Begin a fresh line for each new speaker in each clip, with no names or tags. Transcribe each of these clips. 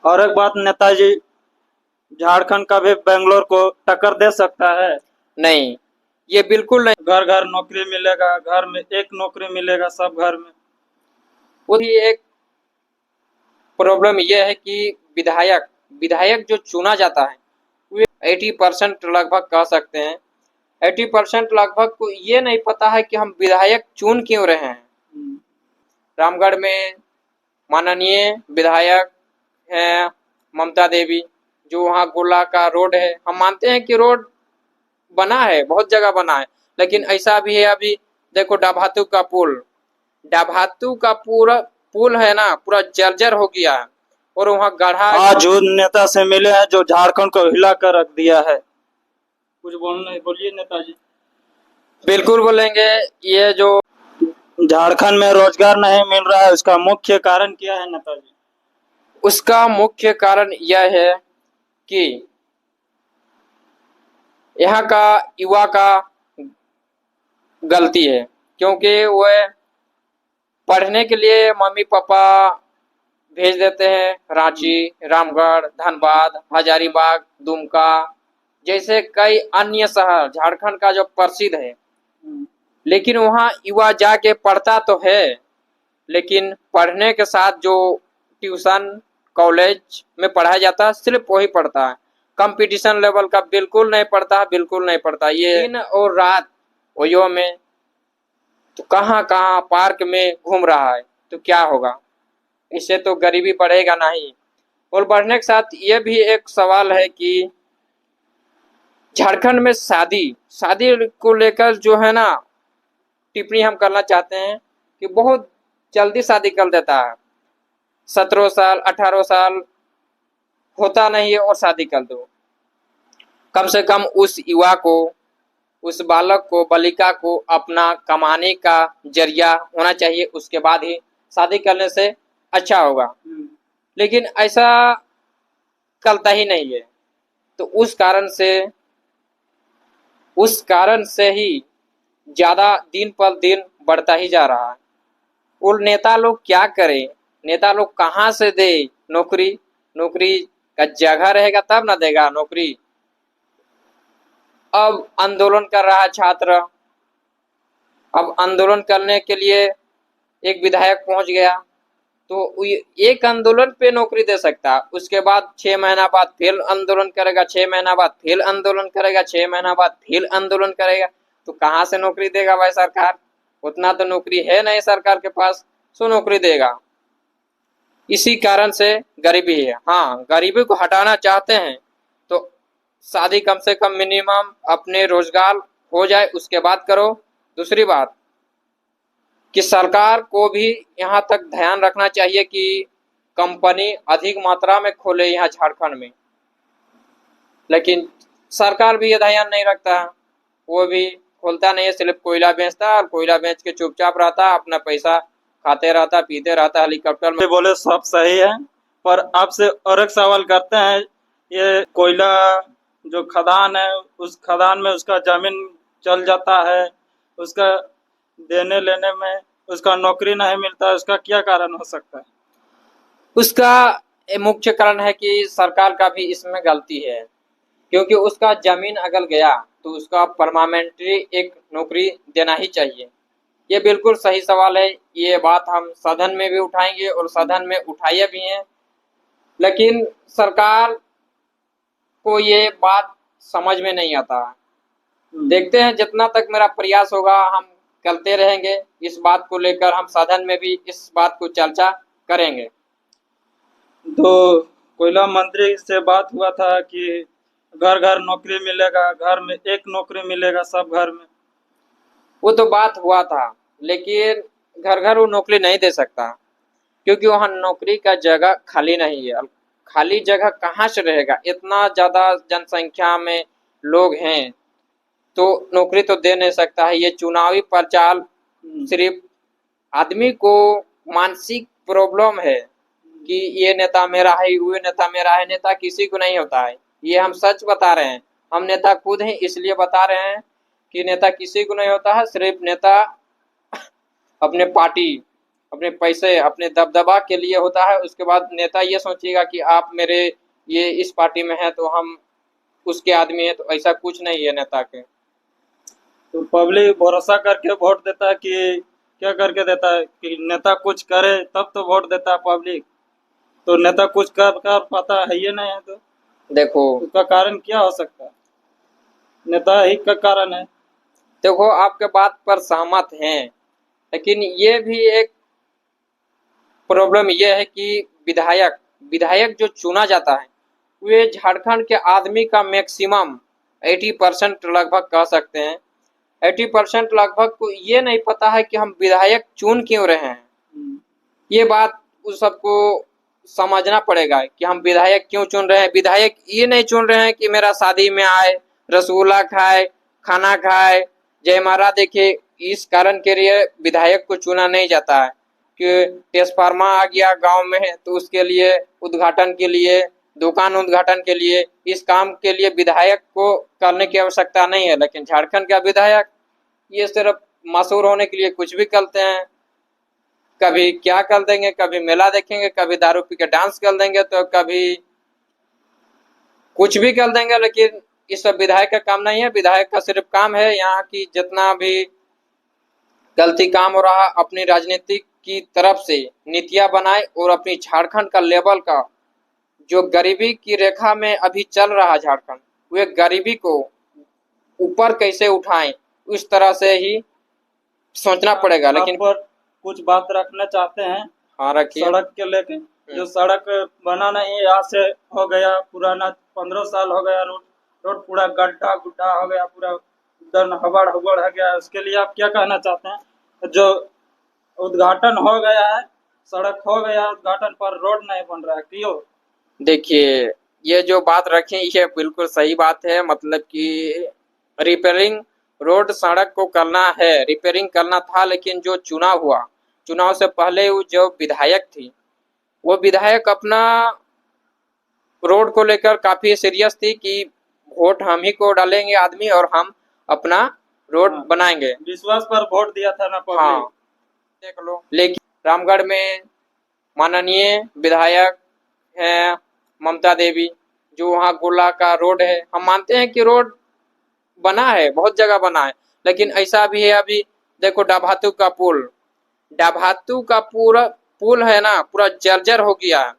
और एक बात, नेताजी झारखंड का भी बेंगलोर को टक्कर दे सकता है।
नहीं, ये बिल्कुल नहीं।
घर घर नौकरी मिलेगा, घर में एक नौकरी मिलेगा सब घर में।
वो भी एक प्रॉब्लम यह है कि विधायक विधायक जो चुना जाता है वो 80% लगभग कह सकते हैं, 80% लगभग को ये नहीं पता है कि हम विधायक चुन क्यों रहे हैं। रामगढ़ में माननीय विधायक हैं ममता देवी, जो वहाँ गोला का रोड है, हम मानते हैं कि रोड बना है, बहुत जगह बना है, लेकिन ऐसा भी है अभी देखो डाभातू का पुल, डाभातू का पूरा पुल है ना, पूरा जर्जर हो गया है और वहाँ गढ़ा।
आज जो नेता से मिले हैं जो झारखंड को हिला कर रख दिया है। कुछ बोलना बोलिए नेताजी।
बिल्कुल बोलेंगे। ये जो
झारखंड में रोजगार नहीं मिल रहा है, उसका मुख्य कारण क्या है नेताजी?
उसका मुख्य कारण यह है कि यहाँ का युवा का गलती है, क्योंकि वह पढ़ने के लिए मम्मी पापा भेज देते हैं रांची, रामगढ़, धनबाद, हजारीबाग, दुमका जैसे कई अन्य शहर झारखंड का जो प्रसिद्ध है, लेकिन वहाँ युवा जाके पढ़ता तो है, लेकिन पढ़ने के साथ जो ट्यूशन कॉलेज में पढ़ाया जाता है सिर्फ वही पढ़ता है, कंपटीशन लेवल का बिल्कुल नहीं पढ़ता, बिल्कुल नहीं पढ़ता। ये दिन और रात ओयो में तो कहाँ कहाँ पार्क में घूम रहा है, तो क्या होगा? इससे तो गरीबी बढ़ेगा नहीं। और बढ़ने के साथ ये भी एक सवाल है कि झारखंड में शादी शादी को लेकर जो है ना, टिप्पणी हम करना चाहते हैं कि बहुत जल्दी शादी कर देता है, 17 साल 18 साल होता नहीं है और शादी कर दो। कम से कम उस युवा को, उस बालक को, बालिका को अपना कमाने का जरिया होना चाहिए, उसके बाद ही शादी करने से अच्छा होगा, लेकिन ऐसा करता ही नहीं है। तो उस कारण से ही ज्यादा दिन पर दिन बढ़ता ही जा रहा है। और नेता लोग क्या करें, नेता लोग कहाँ से दे नौकरी? नौकरी का जगह रहेगा तब ना देगा नौकरी। अब आंदोलन कर रहा है छात्र, अब आंदोलन करने के लिए एक विधायक पहुंच गया, तो एक आंदोलन पे नौकरी दे सकता, उसके बाद 6 महीना बाद फिर आंदोलन करेगा, 6 महीना बाद फिर आंदोलन करेगा, 6 महीना बाद फिर आंदोलन करेगा, तो कहाँ से नौकरी देगा भाई सरकार? उतना तो नौकरी है नहीं सरकार के पास, सो नौकरी देगा। इसी कारण से गरीबी है। हाँ, गरीबी को हटाना चाहते हैं तो शादी कम से कम मिनिमम अपने रोजगार हो जाए उसके बाद करो। दूसरी बात कि सरकार को भी यहाँ तक ध्यान रखना चाहिए कि कंपनी अधिक मात्रा में खोले यहाँ झारखंड में, लेकिन सरकार भी ये ध्यान नहीं रखता है, वो भी खोलता नहीं है, सिर्फ कोयला बेचता है और कोयला बेच के चुपचाप रहता है, अपना पैसा खाते रहता, पीते रहता, हेलीकॉप्टर में।
बोले सब सही है, पर आपसे और एक सवाल करते हैं। ये कोयला जो खदान है, उस खदान में उसका जमीन चल जाता है, उसका देने लेने में उसका नौकरी नहीं मिलता है, उसका क्या कारण हो सकता है?
उसका मुख्य कारण है कि सरकार का भी इसमें गलती है, क्योंकि उसका जमीन अगर गया तो उसका परमानेंटली एक नौकरी देना ही चाहिए। ये बिल्कुल सही सवाल है, ये बात हम सदन में भी उठाएंगे और सदन में उठाए भी हैं, लेकिन सरकार को ये बात समझ में नहीं आता। देखते हैं, जितना तक मेरा प्रयास होगा हम करते रहेंगे, इस बात को लेकर हम सदन में भी इस बात को चर्चा करेंगे।
तो कोयला मंत्री से बात हुआ था कि घर घर नौकरी मिलेगा, घर में एक नौकरी मिलेगा सब घर में।
वो तो बात हुआ था, लेकिन घर घर वो नौकरी नहीं दे सकता, क्योंकि वहाँ नौकरी का जगह खाली नहीं है। खाली जगह कहाँ से रहेगा? इतना ज्यादा जनसंख्या में लोग हैं, तो नौकरी तो दे नहीं सकता है। ये चुनावी प्रचार सिर्फ आदमी को मानसिक प्रॉब्लम है कि ये नेता मेरा है, वो नेता मेरा है। नेता किसी को नहीं होता है, ये हम सच बता रहे हैं, हम नेता खुद हैं, इसलिए बता रहे हैं कि नेता किसी को नहीं होता है। सिर्फ नेता अपने पार्टी अपने पैसे, अपने दबदबा के लिए होता है। उसके बाद नेता ये सोचेगा कि आप मेरे ये इस पार्टी में हैं तो हम उसके आदमी हैं, तो ऐसा कुछ नहीं है नेता के।
तो पब्लिक भरोसा करके वोट देता है कि क्या करके देता है कि नेता कुछ करे तब तो वोट देता है पब्लिक। तो नेता कुछ कर पाता है ये नहीं है तो
देखो
उसका कारण क्या हो सकता है? नेता ही का कारण है।
देखो आपके बात पर सहमत हैं, लेकिन ये भी एक प्रॉब्लम ये है कि विधायक विधायक जो चुना जाता है वे झारखंड के आदमी का मैक्सिमम 80% लगभग कह सकते हैं। 80% लगभग को ये नहीं पता है कि हम विधायक चुन क्यों रहे हैं।
हम्म,
ये बात उस सबको समझना पड़ेगा कि हम विधायक क्यों चुन रहे हैं। विधायक ये नहीं चुन रहे हैं कि मेरा शादी में आए, रसगुल्ला खाए, खाना खाए, जयमाला देखे। इस कारण के लिए विधायक को चुना नहीं जाता है कि ट्रांसफार्मर आ गया गांव में है तो उसके लिए उद्घाटन के लिए, दुकान उद्घाटन के लिए, इस काम के लिए विधायक को करने की आवश्यकता नहीं है। लेकिन झारखंड का विधायक ये सिर्फ मशहूर होने के लिए कुछ भी करते हैं। कभी क्या कर देंगे, कभी मेला देखेंगे, कभी दारू पी के डांस कर देंगे, तो कभी कुछ भी कर देंगे। लेकिन इस सब विधायक का काम नहीं है। विधायक का सिर्फ काम है यहाँ की जितना भी गलती काम हो रहा अपनी राजनीति की तरफ से नीतियां बनाए और अपनी झारखंड का लेवल का जो गरीबी की रेखा में अभी चल रहा झारखंड, वे गरीबी को ऊपर कैसे उठाएं उस तरह से ही सोचना पड़ेगा। लेकिन
आप पर कुछ बात रखना चाहते हैं
हाँ रखिए।
सड़क के लेके। जो सड़क बना नहीं है, यहाँ से हो गया पुराना 15 साल हो गया, रोड रोड पूरा गड्ढा गुड्ढा हो गया, पूरा एकदम हबड़ हबड़ हो गया। उसके लिए आप क्या कहना चाहते हैं? जो उद्घाटन हो गया है, सड़क हो गया उद्घाटन, पर रोड नहीं बन रहा है, क्यों?
देखिए ये जो बात रखें ये बिल्कुल सही बात है। मतलब कि रिपेयरिंग रोड सड़क को करना है, रिपेयरिंग करना था। लेकिन जो चुनाव हुआ, चुनाव से पहले वो जो विधायक थी वो विधायक अपना रोड को लेकर काफी सीरियस थी कि वोट हम ही को डालेंगे आदमी और हम अपना रोड
हाँ,
बनाएंगे।
विश्वास पर वोट दिया था ना
हाँ
पब्लिक।
देख लो। लेकिन रामगढ़ में माननीय विधायक हैं ममता देवी, जो वहाँ गोला का रोड है, हम मानते हैं कि रोड बना है, बहुत जगह बना है। लेकिन ऐसा भी है, अभी देखो डाभातू का पुल, डाभातू का पूरा पुल है ना, पूरा जर्जर हो गया है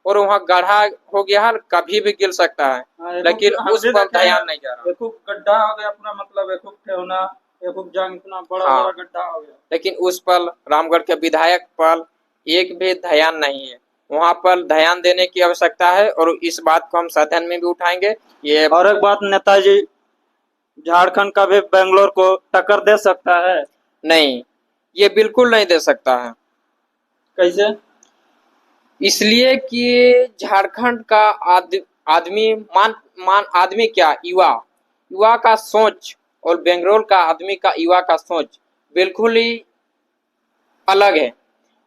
और वहाँ गड्ढा हो गया है, कभी भी गिर सकता है।
हाँ,
लेकिन
हम
उस
भी
पर
देखे हैं,
ध्यान नहीं जा रहा।
एक गड्ढा हो गया पूरा, मतलब एक ठेवना, एक जंग, इतना बड़ा
हाँ।
बड़ा गड्ढा हो गया।
लेकिन उस पर रामगढ़ के विधायक पर एक भी ध्यान नहीं है। वहाँ पर ध्यान देने की आवश्यकता है और इस बात को हम सदन में भी उठाएंगे। ये
और एक बात, नेताजी झारखंड का भी बेंगलोर को टक्कर दे सकता है?
नहीं, ये बिल्कुल नहीं दे सकता है।
कैसे?
इसलिए कि झारखंड का आदमी आदमी क्या, युवा युवा का सोच और बेंगलोर का आदमी का युवा का सोच बिल्कुल ही अलग है।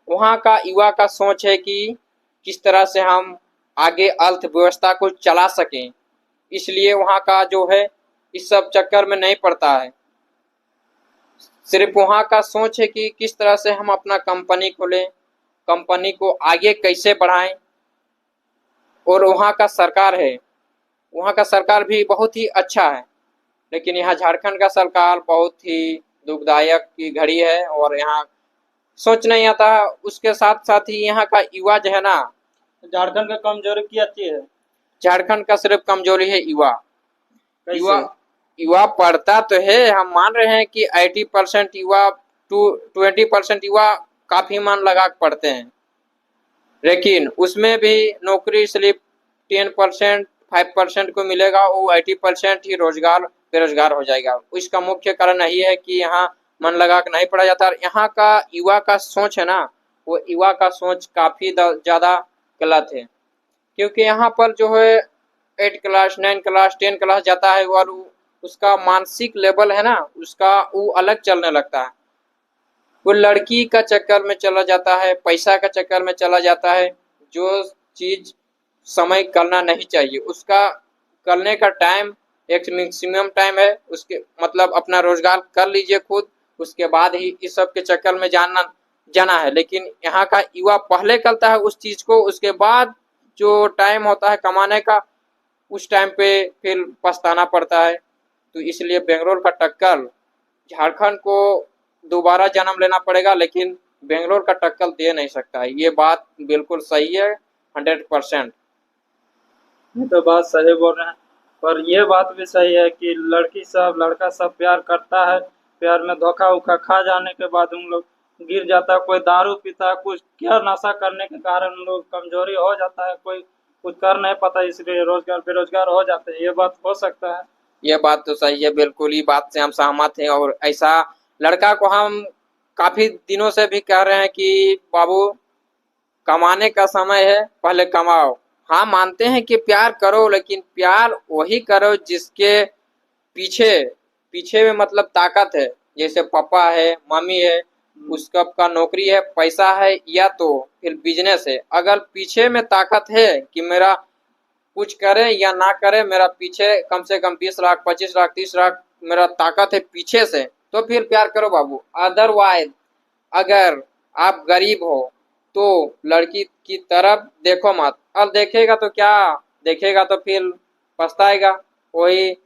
वहाँ का युवा का सोच है कि किस तरह से हम आगे अर्थव्यवस्था को चला सकें। इसलिए वहाँ का जो है इस सब चक्कर में नहीं पड़ता है। सिर्फ वहाँ का सोच है कि किस तरह से हम अपना कंपनी खोलें, कंपनी को आगे कैसे बढ़ाएं। और वहाँ का सरकार है, वहाँ का सरकार भी बहुत ही अच्छा है। लेकिन यहाँ झारखंड का सरकार बहुत ही दुखदायक की घड़ी है और यहाँ सोच नहीं आता। उसके साथ साथ ही यहाँ का युवा जो है ना,
झारखंड का कमजोरी क्या चीज है?
झारखंड का सिर्फ कमजोरी है युवा।
कैसे?
युवा युवा पढ़ता तो है, हम मान रहे हैं कि 80% युवा 20% युवा काफी मन लगा पढ़ते हैं। लेकिन उसमें भी नौकरी सिर्फ 10% 5% को मिलेगा, वो 80% ही रोजगार बेरोजगार हो जाएगा। इसका मुख्य कारण यही है कि यहाँ मन लगा के नहीं पढ़ा जाता। और यहाँ का युवा का सोच है ना, वो युवा का सोच काफी ज्यादा गलत है। क्योंकि यहाँ पर जो है 8 क्लास 9 क्लास 10 क्लास जाता है और उसका मानसिक लेवल है ना, उसका वो अलग चलने लगता है। वो लड़की का चक्कर में चला जाता है, पैसा का चक्कर में चला जाता है। जो चीज समय करना नहीं चाहिए उसका करने का टाइम एक मैक्सिमम टाइम है। उसके मतलब अपना रोजगार कर लीजिए खुद, उसके बाद ही इस सब के चक्कर में जाना जाना है, लेकिन यहाँ का युवा पहले करता है उस चीज को, उसके बाद जो टाइम होता है कमाने का उस टाइम पे फिर पछताना पड़ता है। तो इसलिए बेंगलोर का टक्कर झारखंड को दोबारा जन्म लेना पड़ेगा, लेकिन बेंगलोर का टक्कर दे नहीं सकता है। ये बात बिल्कुल सही है, 100%।
ये तो बात सही बोल रहे हैं, पर ये बात भी सही है कि लड़की सब लड़का सब प्यार करता है, प्यार में धोखा उखा खा जाने के बाद उन लोग गिर जाता है, कोई दारू पीता है, कुछ क्या नशा करने के कारण उन लोग कमजोरी हो जाता है, कोई कुछ कर नहीं पाता, इसलिए रोजगार बेरोजगार हो जाते हैं। ये बात हो सकता है।
ये बात तो सही है, बिल्कुल ही बात से हम सहमत हैं। और ऐसा लड़का को हम काफी दिनों से भी कह रहे हैं कि बाबू कमाने का समय है, पहले कमाओ। हाँ, मानते हैं कि प्यार करो, लेकिन प्यार वही करो जिसके पीछे पीछे में मतलब ताकत है। जैसे पापा है, मम्मी है, उसका का नौकरी है, पैसा है, या तो फिर बिजनेस है। अगर पीछे में ताकत है कि मेरा कुछ करे या ना करे, मेरा पीछे कम से कम 20 लाख, 25 लाख, 30 लाख मेरा ताकत है पीछे से, तो फिर प्यार करो बाबू। अदरवाइज अगर आप गरीब हो तो लड़की की तरफ देखो मत। अब देखेगा तो क्या देखेगा, तो फिर पछताएगा। वही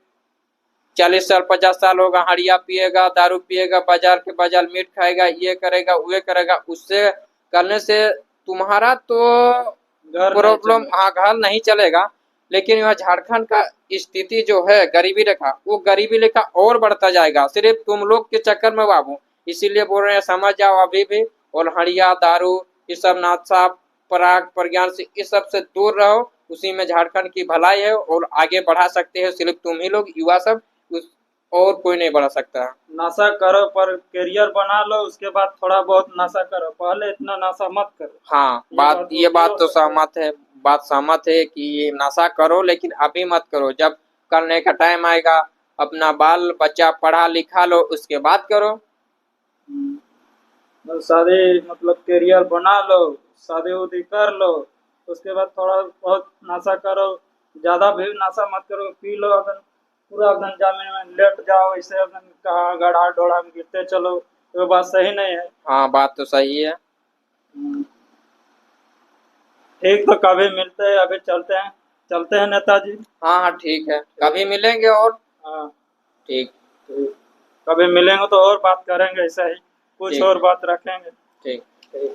40 साल 50 साल होगा, हड़िया पिएगा, दारू पिएगा, बाजार के बाजार मीट खाएगा, ये करेगा वो करेगा। उससे करने से तुम्हारा तो
घर नहीं
प्रॉब्लम,
चलेगा।
हाँ, घर नहीं चलेगा। लेकिन यह झारखंड का स्थिति जो है गरीबी रेखा, वो गरीबी रेखा और बढ़ता जाएगा सिर्फ तुम लोग के चक्कर में बाबू। इसीलिए बोल रहे हैं समझ जाओ अभी भी। और हड़िया दारू ये सब नशा पराग प्रज्ञान से इस सब से दूर रहो। उसी में झारखंड की भलाई है और आगे बढ़ा सकते हो सिर्फ तुम ही लोग युवा सब, उस और कोई नहीं बढ़ा सकता है।
नशा करो पर करियर बना लो, उसके बाद थोड़ा बहुत नशा करो, पहले इतना नशा मत करो।
हाँ,
ये
ये बात
हो
तो
सकता है।
सहमत है। बात सहमत है कि ये नशा करो, लेकिन अभी मत करो। जब करने का टाइम आएगा, अपना बाल बच्चा पढ़ा लिखा लो, उसके बाद करो।
मतलब शादी मतलब करियर बना लो, शादी उदी कर लो, उसके बाद थोड़ा बहुत नशा करो, ज्यादा भी नशा मत करो, पी लो, अगर पूरा गंजा में लेट जाओ, इसे अगर कहाँ गड्ढा डोढ़ा में गिरते चलो, तो बात सही नहीं है।
हाँ, बात तो सही है।
हम्म, ठीक, तो कभी मिलते हैं, अभी चलते हैं नेताजी।
हाँ हाँ, ठीक है, कभी मिलेंगे और।
हाँ,
ठीक।
ठीक। कभी मिलेंगे तो और बात करेंगे, ऐसा ही कुछ
ठीक।
और बात रखेंगे।
ठीक।
ठीक।